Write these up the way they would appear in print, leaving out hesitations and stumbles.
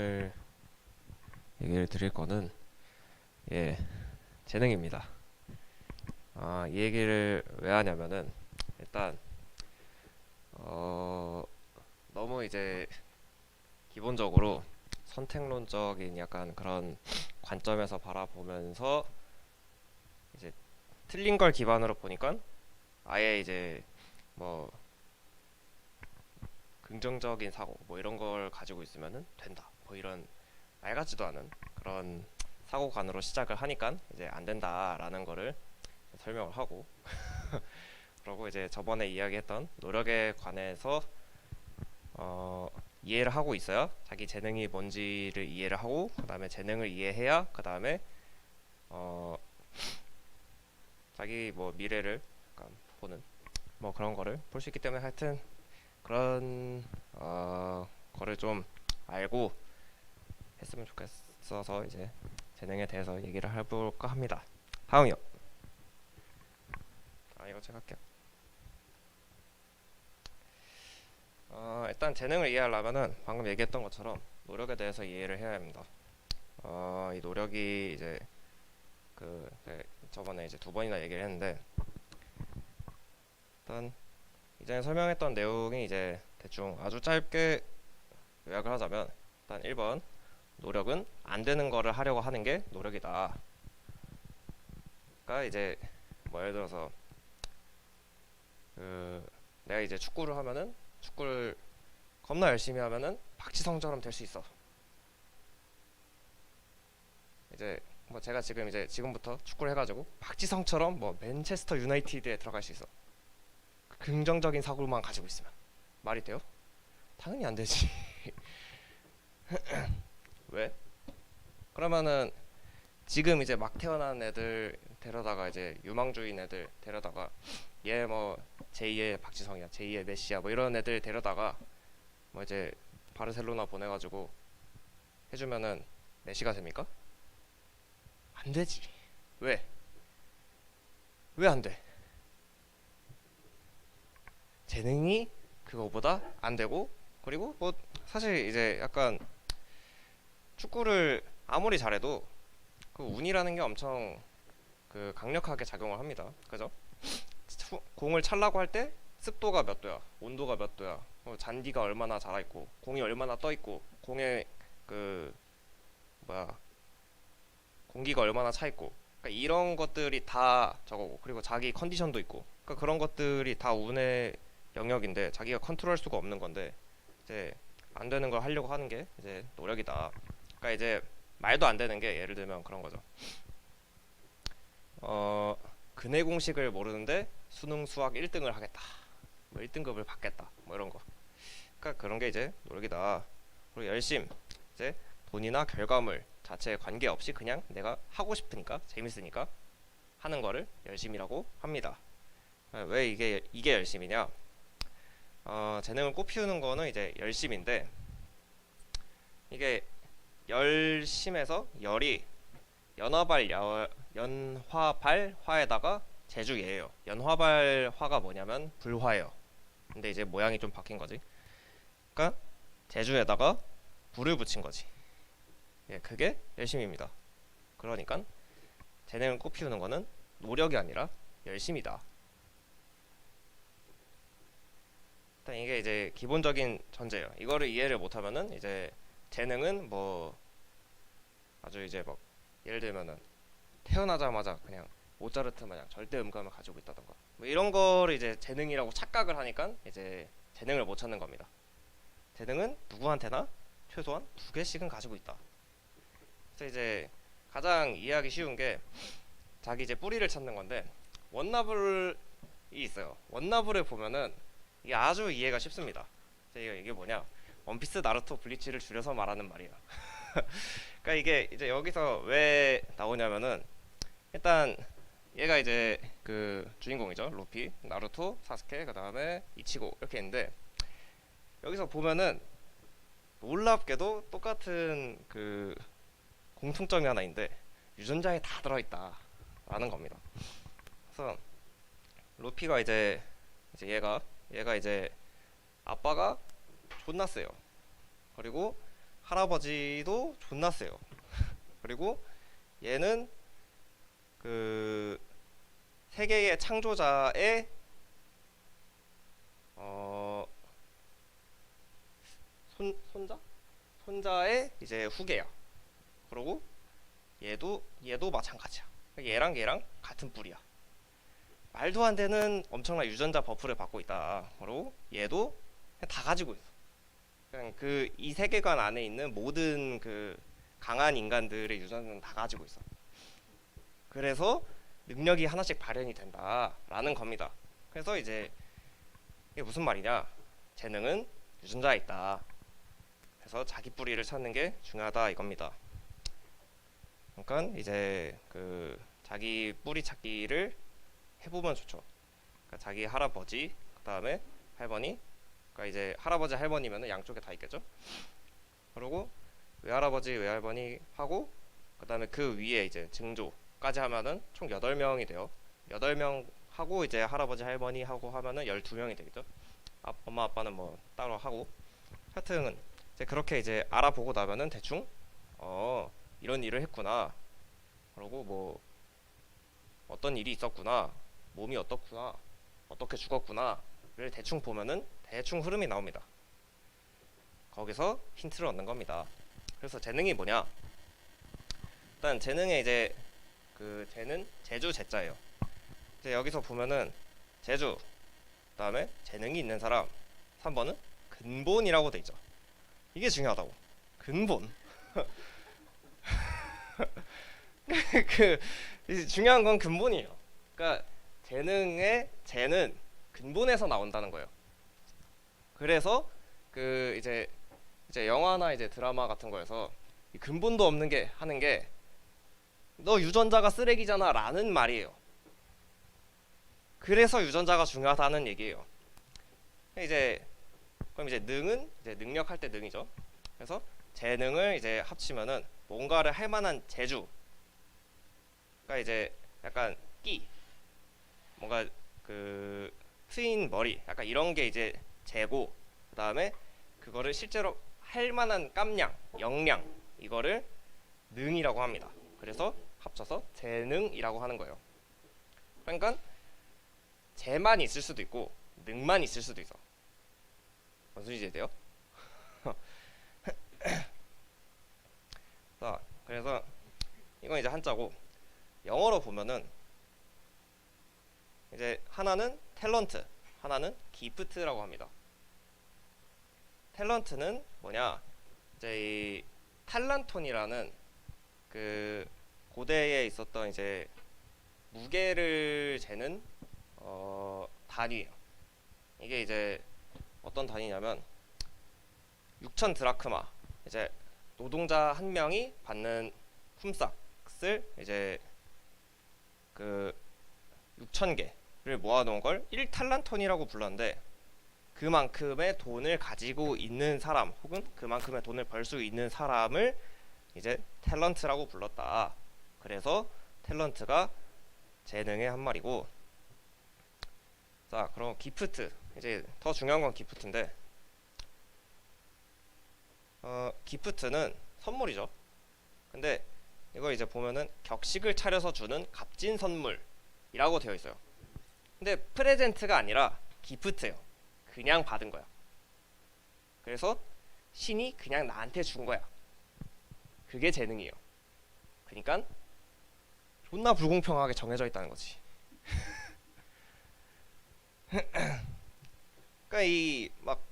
오늘 얘기를 드릴 거는 예, 재능입니다. 이 얘기를 왜 하냐면은 일단 어, 너무 이제 기본적으로 선택론적인 약간 그런 관점에서 바라보면서 이제 틀린 걸 기반으로 보니까 아예 이제 뭐 긍정적인 사고 뭐 이런 걸 가지고 있으면은 된다 뭐 이런 말 같지도 않은 그런 사고관으로 시작을 하니까 이제 안 된다라는 거를 설명을 하고, 그러고 이제 저번에 이야기했던 노력에 관해서 어, 이해를 하고 있어야 자기 재능이 뭔지를 이해를 하고, 그 다음에 재능을 이해해야 그 다음에 어, 자기 뭐 미래를 약간 보는 뭐 그런 거를 볼 수 있기 때문에, 하여튼 그런 거를 좀 알고 했으면 좋겠어서 이제 재능에 대해서 얘기를 해볼까 합니다. 다음이요. 이거 제가 할게요. 일단 재능을 이해하려면은 방금 얘기했던 것처럼 노력에 대해서 이해를 해야 합니다. 이 노력이 이제 저번에 이제 두 번이나 얘기를 했는데, 일단 이전에 설명했던 내용이 이제 대충 아주 짧게 요약을 하자면, 일단 1번 노력은 안 되는 거를 하려고 하는 게 노력이다. 그러니까 이제 뭐 예를 들어서 내가 이제 축구를 하면은 축구를 겁나 열심히 하면은 박지성처럼 될 수 있어. 이제 뭐 제가 지금 이제 지금부터 축구를 해가지고 박지성처럼 뭐 맨체스터 유나이티드에 들어갈 수 있어. 긍정적인 사고만 가지고 있으면 말이 돼요? 당연히 안 되지. 왜? 그러면은 지금 이제 막 태어난 애들 데려다가 이제 유망주인 애들 데려다가 얘 뭐 제2의 박지성이야, 제2의 메시야 뭐 이런 애들 데려다가 뭐 이제 바르셀로나 보내가지고 해주면은 메시가 됩니까? 안 되지. 왜? 왜 안 돼? 재능이 그거보다 안 되고, 그리고 뭐 사실 이제 약간 축구를 아무리 잘해도 그 운이라는 게 엄청 강력하게 작용을 합니다. 그죠? 공을 찰라고 할 때 습도가 몇 도야, 온도가 몇 도야, 잔디가 얼마나 자라 있고, 공이 얼마나 떠 있고, 공의 그 뭐야 공기가 얼마나 차 있고, 그러니까 이런 것들이 다 저거고, 그리고 자기 컨디션도 있고, 그러니까 그런 것들이 다 운의 영역인데 자기가 컨트롤할 수가 없는 건데, 이제 안 되는 걸 하려고 하는 게 이제 노력이다. 그러니까 이제 말도 안 되는 게 예를 들면 그런 거죠. 근해 공식을 모르는데 수능 수학 1등을 하겠다. 뭐 1등급을 받겠다. 뭐 이런 거. 그러니까 그런 게 이제 노력이다. 그리고 열심. 이제 돈이나 결과물 자체에 관계없이 그냥 내가 하고 싶으니까 재밌으니까 하는 거를 열심이라고 합니다. 왜 이게 열심이냐? 재능을 꽃피우는 거는 이제 열심인데, 이게 열심에서 열이 연화발화에다가 제주예요. 연화발화가 뭐냐면 불화예요. 근데 이제 모양이 좀 바뀐 거지. 그러니까 제주에다가 불을 붙인 거지. 예, 그게 열심입니다. 그러니까 재능을 꽃피우는 거는 노력이 아니라 열심이다. 일단 이게 이제 기본적인 전제예요. 이거를 이해를 못하면은 이제 재능은 뭐 아주 이제 막 예를 들면은 태어나자마자 그냥 모차르트 마냥 절대 음감을 가지고 있다던가 뭐 이런 거를 이제 재능이라고 착각을 하니까 이제 재능을 못 찾는 겁니다. 재능은 누구한테나 최소한 두 개씩은 가지고 있다. 그래서 이제 가장 이해하기 쉬운 게 자기 이제 뿌리를 찾는 건데, 원나블이 있어요. 원나블을 보면은 이게 아주 이해가 쉽습니다. 이게 뭐냐? 원피스, 나루토, 블리치를 줄여서 말하는 말이에요. 그러니까 이게 이제 여기서 왜 나오냐면은, 일단 얘가 이제 그 주인공이죠. 루피, 나루토, 사스케, 그 다음에 이치고 이렇게 있는데, 여기서 보면은 놀랍게도 똑같은 그 공통점이 하나 있는데 유전자에 다 들어있다라는 겁니다. 그래서 루피가 이제 얘가 이제 아빠가 존나 세요. 그리고 할아버지도 존나 세요. 그리고 얘는 그 세계의 창조자의 어 손자? 손자의 이제 후계야. 그리고 얘도 마찬가지야. 얘랑 같은 뿌리야. 말도 안 되는 엄청난 유전자 버프를 받고 있다. 그리고 얘도 그냥 다 가지고 있어. 그냥 그 이 세계관 안에 있는 모든 그 강한 인간들의 유전자는 다 가지고 있어. 그래서 능력이 하나씩 발현이 된다라는 겁니다. 그래서 이제 이게 무슨 말이냐? 재능은 유전자에 있다. 그래서 자기 뿌리를 찾는 게 중요하다 이겁니다. 그러니까 이제 그 자기 뿌리 찾기를 해보면 좋죠. 그러니까 자기 할아버지, 그 다음에 할머니. 그러니까 이제 할아버지 할머니면은 양쪽에 다 있겠죠. 그리고 외할아버지 외할머니 하고 그 다음에 그 위에 이제 증조까지 하면은 총 8명이 돼요. 8명 하고 이제 할아버지 할머니 하고 하면은 12명이 되겠죠. 엄마 아빠는 뭐 따로 하고 하여튼 이제 그렇게 이제 알아보고 나면은 대충 이런 일을 했구나. 그리고 뭐 어떤 일이 있었구나. 몸이 어떻구나. 어떻게 죽었구나를 대충 보면은 대충 흐름이 나옵니다. 거기서 힌트를 얻는 겁니다. 그래서 재능이 뭐냐? 일단 재능에 이제 그 재는 재주 재자예요. 이제 여기서 보면은 재주, 그다음에 재능이 있는 사람, 3번은 근본이라고 돼 있죠. 이게 중요하다고. 근본. 그 중요한 건 근본이에요. 그러니까 재능의 재는 근본에서 나온다는 거예요. 그래서 그 이제 영화나 이제 드라마 같은 거에서 이 근본도 없는 게 하는 게 너 유전자가 쓰레기잖아라는 말이에요. 그래서 유전자가 중요하다는 얘기예요. 그럼 이제 능은 이제 능력할 때 능이죠. 그래서 재능을 이제 합치면은 뭔가를 할 만한 재주. 그러니까 이제 약간 끼, 뭔가 그 트인 머리, 약간 이런 게 이제 재고, 그 다음에 그거를 실제로 할 만한 깜냥, 역량, 이거를 능이라고 합니다. 그래서 합쳐서 재능이라고 하는 거예요. 그러니까 재만 있을 수도 있고 능만 있을 수도 있어. 무슨 이해돼요? 자, 그래서 이건 이제 한자고 영어로 보면은 이제 하나는 탤런트, 하나는 기프트라고 합니다. 탤런트는 뭐냐? 이제 이 탈란톤이라는 그 고대에 있었던 이제 무게를 재는 단위예요. 이게 이제 어떤 단위냐면 6천 드라크마, 이제 노동자 한 명이 받는 품삯을 이제 그 6천 개를 모아놓은 걸 1탈란톤이라고 불렀는데, 그만큼의 돈을 가지고 있는 사람 혹은 그만큼의 돈을 벌 수 있는 사람을 이제 탤런트라고 불렀다. 그래서 탤런트가 재능의 한 말이고, 자 그럼 기프트, 이제 더 중요한 건 기프트인데, 기프트는 선물이죠. 근데 이거 이제 보면은 격식을 차려서 주는 값진 선물이라고 되어 있어요. 근데 프레젠트가 아니라 기프트예요. 그냥 받은 거야. 그래서 신이 그냥 나한테 준 거야. 그게 재능이에요. 그러니까 존나 불공평하게 정해져 있다는 거지. 그러니까 이 막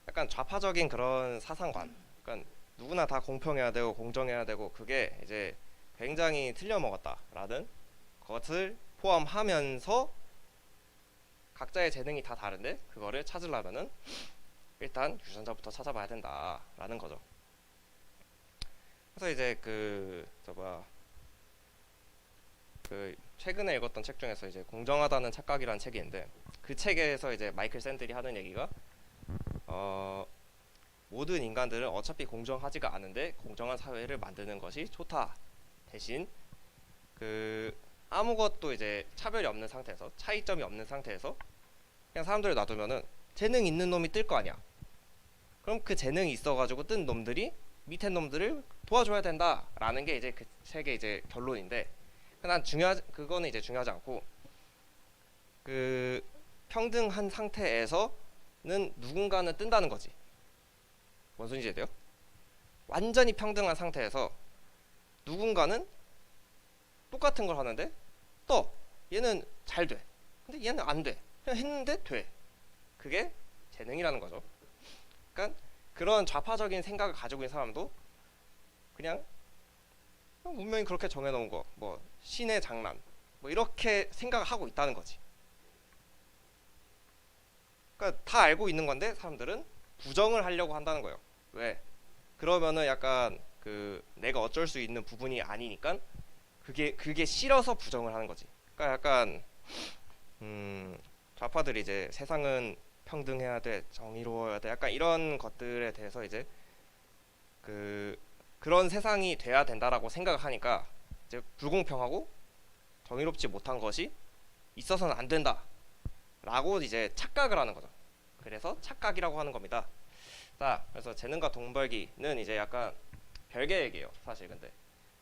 약간 좌파적인 그런 사상관, 그러니까 누구나 다 공평해야 되고 공정해야 되고, 그게 이제 굉장히 틀려먹었다라는 것을 포함하면서 각자의 재능이 다 다른데 그거를 찾으려면은 일단 유전자부터 찾아봐야 된다라는 거죠. 그래서 이제 그 최근에 읽었던 책 중에서 이제 공정하다는 착각이라는 책이 있는데, 그 책에서 이제 마이클 샌들이 하는 얘기가 모든 인간들은 어차피 공정하지가 않은데 공정한 사회를 만드는 것이 좋다. 대신 그 아무것도 이제 차별이 없는 상태에서, 차이점이 없는 상태에서 그냥 사람들을 놔두면은 재능 있는 놈이 뜰 거 아니야. 그럼 그 재능이 있어가지고 뜬 놈들이 밑에 놈들을 도와줘야 된다라는 게 이제 그 책의 이제 결론인데, 그거는 이제 중요하지 않고, 그 평등한 상태에서는 누군가는 뜬다는 거지. 뭔 소리인지 이해돼요? 완전히 평등한 상태에서 누군가는 똑같은 걸 하는데 또 얘는 잘 돼. 근데 얘는 안 돼. 그냥 했는데 돼. 그게 재능이라는 거죠. 그러니까 그런 좌파적인 생각을 가지고 있는 사람도 그냥 운명이 그렇게 정해놓은 거, 뭐 신의 장난, 뭐 이렇게 생각을 하고 있다는 거지. 그러니까 다 알고 있는 건데 사람들은 부정을 하려고 한다는 거예요. 왜? 그러면은 약간 그 내가 어쩔 수 있는 부분이 아니니까 그게 싫어서 부정을 하는 거지. 그러니까 약간 좌파들이 이제 세상은 평등해야 돼, 정의로워야 돼, 약간 이런 것들에 대해서 이제 그런 세상이 돼야 된다라고 생각을 하니까 이제 불공평하고 정의롭지 못한 것이 있어서는 안 된다라고 이제 착각을 하는 거죠. 그래서 착각이라고 하는 겁니다. 자, 그래서 재능과 돈 벌기는 이제 약간 별개 얘기예요, 사실. 근데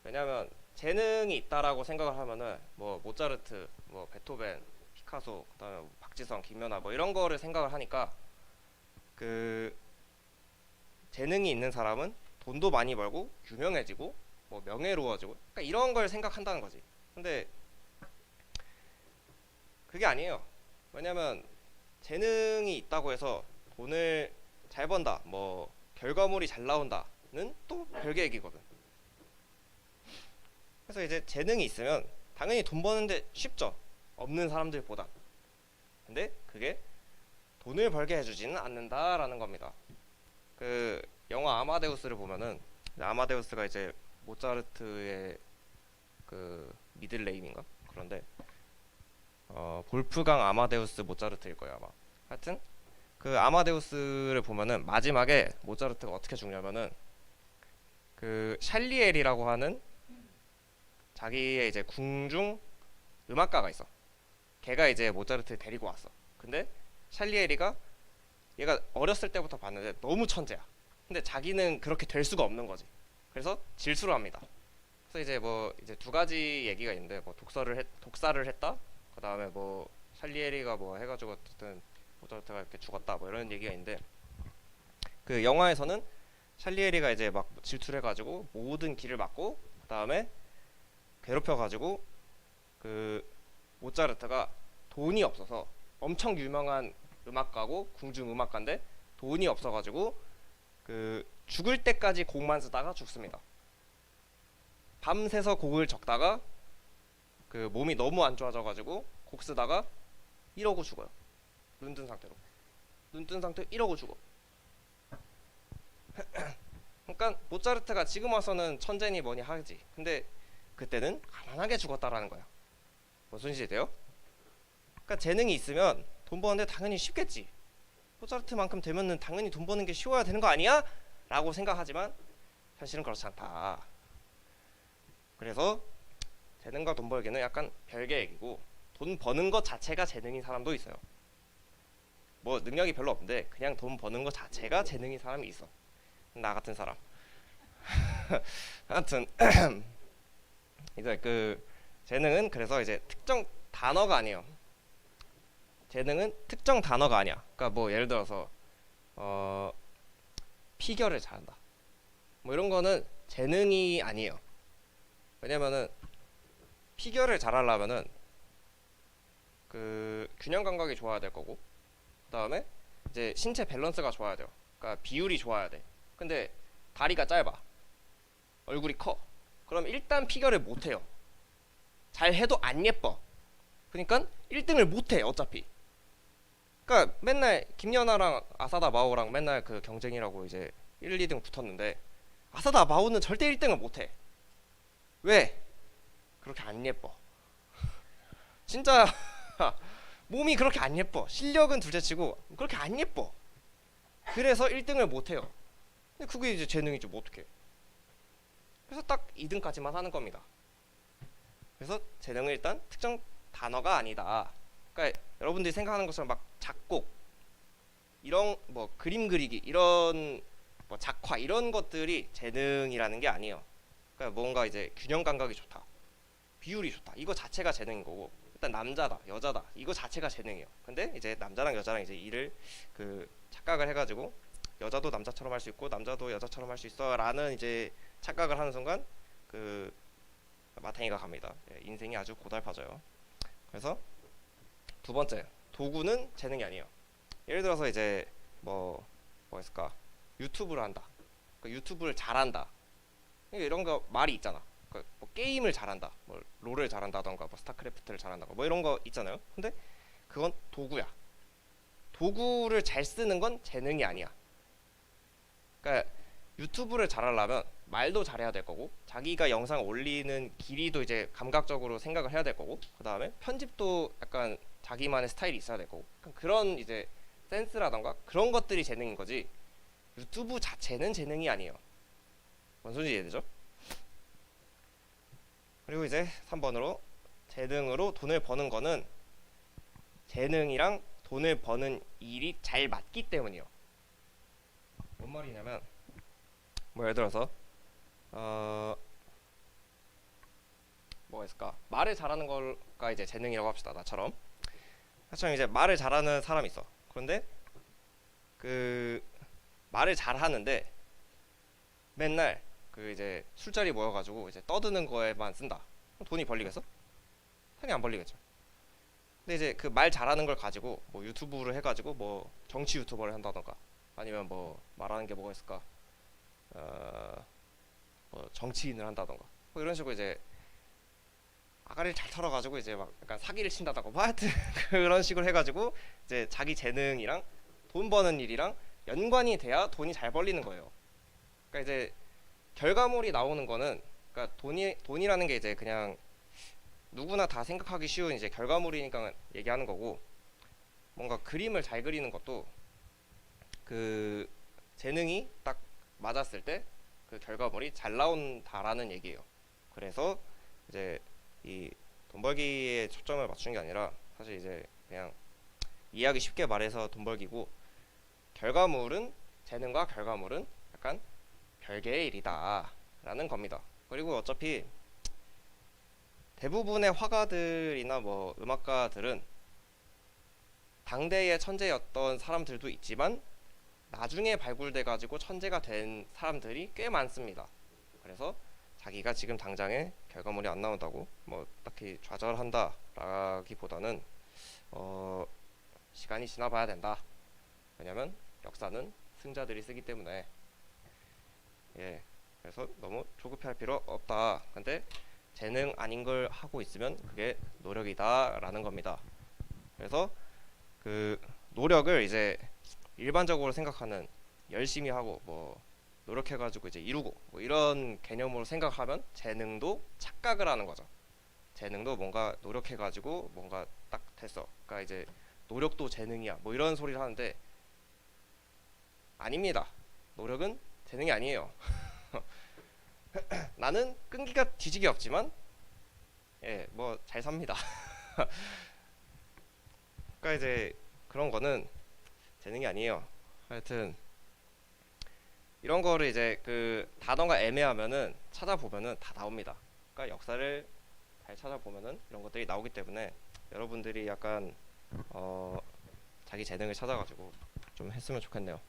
왜냐하면 재능이 있다라고 생각을 하면은 뭐 모차르트, 뭐 베토벤, 피카소, 그다음에 뭐 박지성, 김연아 뭐 이런 거를 생각을 하니까 그 재능이 있는 사람은 돈도 많이 벌고 유명해지고 뭐 명예로워지고, 그러니까 이런 걸 생각한다는 거지. 근데 그게 아니에요. 왜냐면 재능이 있다고 해서 돈을 잘 번다, 뭐 결과물이 잘 나온다는 또 별개 얘기거든. 그래서 이제 재능이 있으면 당연히 돈 버는데 쉽죠, 없는 사람들보다. 근데 그게 돈을 벌게 해주지는 않는다라는 겁니다. 그 영화 아마데우스를 보면은, 아마데우스가 이제 모차르트의 그 미들네임인가? 그런데 볼프강 아마데우스 모차르트일 거예요 아마. 하여튼 그 아마데우스를 보면은 마지막에 모차르트가 어떻게 죽냐면은 그 샬리에리라고 하는 자기의 이제 궁중 음악가가 있어. 걔가 이제 모차르트를 데리고 왔어. 근데 샬리에리가 얘가 어렸을 때부터 봤는데 너무 천재야. 근데 자기는 그렇게 될 수가 없는 거지. 그래서 질수를 합니다. 그래서 이제 뭐 이제 두 가지 얘기가 있는데, 뭐 독사를 했다. 그 다음에 뭐 샬리에리가 뭐 해가지고 어쨌든 모차르트가 이렇게 죽었다, 뭐 이런 얘기가 있는데, 그 영화에서는 샬리에리가 이제 막 질투를 해가지고 모든 길을 막고 그 다음에 괴롭혀가지고 그 모차르트가 돈이 없어서, 엄청 유명한 음악가고 궁중 음악가인데 돈이 없어가지고 그 죽을 때까지 곡만 쓰다가 죽습니다. 밤새서 곡을 적다가 그 몸이 너무 안 좋아져가지고 곡 쓰다가 이러고 죽어요. 눈뜬 상태로. 눈뜬 상태로 이러고 죽어. 그러니까 모차르트가 지금 와서는 천재니 뭐니 하지. 근데 그때는 가난하게 죽었다라는 거야. 무슨 소리 돼요? 그러니까 재능이 있으면 돈 버는데 당연히 쉽겠지. 모차르트만큼 되면은 당연히 돈 버는 게 쉬워야 되는 거 아니야? 라고 생각하지만 현실은 그렇지 않다. 그래서 재능과 돈 벌기는 약간 별개 얘기고, 돈 버는 것 자체가 재능인 사람도 있어요. 뭐 능력이 별로 없는데 그냥 돈 버는 것 자체가 재능인 사람이 있어. 나 같은 사람. 하여튼 이제 그 재능은 그래서 이제 특정 단어가 아니에요. 재능은 특정 단어가 아니야. 그러니까 뭐 예를 들어서 피겨를 잘한다, 뭐 이런 거는 재능이 아니에요. 왜냐면은 피겨를 잘하려면은 그 균형 감각이 좋아야 될 거고, 그 다음에 이제 신체 밸런스가 좋아야 돼요. 그러니까 비율이 좋아야 돼. 근데 다리가 짧아, 얼굴이 커, 그럼 일단 피겨를 못해요. 잘 해도 안 예뻐. 그러니까 1등을 못해 어차피. 그러니까 맨날 김연아랑 아사다 마오랑 맨날 그 경쟁이라고 이제 1, 2등 붙었는데 아사다 마오는 절대 1등을 못해. 왜? 그렇게 안 예뻐. 진짜 몸이 그렇게 안 예뻐. 실력은 둘째치고 그렇게 안 예뻐. 그래서 1등을 못해요. 근데 그게 이제 재능이죠. 뭐 어떡해. 그래서 딱 2등까지만 하는 겁니다. 그래서 재능은 일단 특정 단어가 아니다. 그러니까 여러분들이 생각하는 것처럼 막 작곡, 이런 뭐 그림 그리기, 이런 뭐 작화 이런 것들이 재능이라는 게 아니에요. 그러니까 뭔가 이제 균형 감각이 좋다, 비율이 좋다, 이거 자체가 재능인 거고, 일단 남자다 여자다 이거 자체가 재능이에요. 근데 이제 남자랑 여자랑 이제 일을 그 착각을 해가지고 여자도 남자처럼 할 수 있고 남자도 여자처럼 할 수 있어라는 이제 착각을 하는 순간 그 마탱이가 갑니다. 예, 인생이 아주 고달파져요. 그래서 두 번째, 도구는 재능이 아니에요. 예를 들어서 이제 뭐였을까, 유튜브를 한다, 그러니까 유튜브를 잘한다, 이런 거 말이 있잖아. 그러니까 뭐 게임을 잘한다, 뭐 롤을 잘한다던가 뭐 스타크래프트를 잘한다던가 뭐 이런 거 있잖아요. 근데 그건 도구야. 도구를 잘 쓰는 건 재능이 아니야. 그러니까 유튜브를 잘하려면 말도 잘해야 될 거고, 자기가 영상 올리는 길이도 이제 감각적으로 생각을 해야 될 거고, 그 다음에 편집도 약간 자기만의 스타일이 있어야 될 거고, 그런 이제 센스라던가 그런 것들이 재능인 거지, 유튜브 자체는 재능이 아니에요. 뭔 소리인지 이해되죠? 그리고 이제 3번으로, 재능으로 돈을 버는 거는 재능이랑 돈을 버는 일이 잘 맞기 때문이에요. 뭔 말이냐면, 뭐 예를 들어서 뭐가 있을까? 말을 잘하는 걸가 이제 재능이라고 합시다. 나처럼 이제 말을 잘하는 사람이 있어. 그런데 그 말을 잘하는데 맨날 그 이제 술자리 모여가지고 이제 떠드는 거에만 쓴다. 그럼 돈이 벌리겠어? 당연히 안 벌리겠죠. 근데 이제 그 말 잘하는 걸 가지고 뭐 유튜브를 해가지고 뭐 정치 유튜버를 한다던가, 아니면 뭐 말하는 게 뭐가 있을까? 뭐 정치인을 한다던가, 뭐 이런 식으로 이제 아가리를 잘 털어가지고 이제 막 약간 사기를 친다던가, 뭐 하여튼 그런 식으로 해가지고 이제 자기 재능이랑 돈 버는 일이랑 연관이 돼야 돈이 잘 벌리는 거예요. 그러니까 이제 결과물이 나오는 거는, 그러니까 돈이라는 게 이제 그냥 누구나 다 생각하기 쉬운 이제 결과물이니까 얘기하는 거고, 뭔가 그림을 잘 그리는 것도 그 재능이 딱 맞았을 때 그 결과물이 잘 나온다라는 얘기예요. 그래서 이제 이 돈 벌기에 초점을 맞춘 게 아니라, 사실 이제 그냥 이해하기 쉽게 말해서 돈 벌기고, 결과물은, 재능과 결과물은 약간 별개의 일이다 라는 겁니다. 그리고 어차피 대부분의 화가들이나 뭐 음악가들은 당대의 천재였던 사람들도 있지만 나중에 발굴돼 가지고 천재가 된 사람들이 꽤 많습니다. 그래서 자기가 지금 당장에 결과물이 안 나온다고 뭐 딱히 좌절한다라기보다는 시간이 지나봐야 된다. 왜냐면 역사는 승자들이 쓰기 때문에. 예, 그래서 너무 조급해할 필요 없다. 근데 재능 아닌 걸 하고 있으면 그게 노력이다라는 겁니다. 그래서 그 노력을 이제 일반적으로 생각하는, 열심히 하고 뭐 노력해가지고 이제 이루고 뭐 이런 개념으로 생각하면 재능도 착각을 하는 거죠. 재능도 뭔가 노력해가지고 뭔가 딱 됐어, 그러니까 이제 노력도 재능이야, 뭐 이런 소리를 하는데 아닙니다. 노력은 재능이 아니에요. 나는 끈기가 뒤지게 없지만 예, 뭐 잘 삽니다. 그러니까 이제 그런 거는 재능이 아니에요. 하여튼 이런 거를 이제 그 단어가 애매하면은 찾아보면은 다 나옵니다. 그러니까 역사를 잘 찾아보면은 이런 것들이 나오기 때문에 여러분들이 약간 자기 재능을 찾아가지고 좀 했으면 좋겠네요.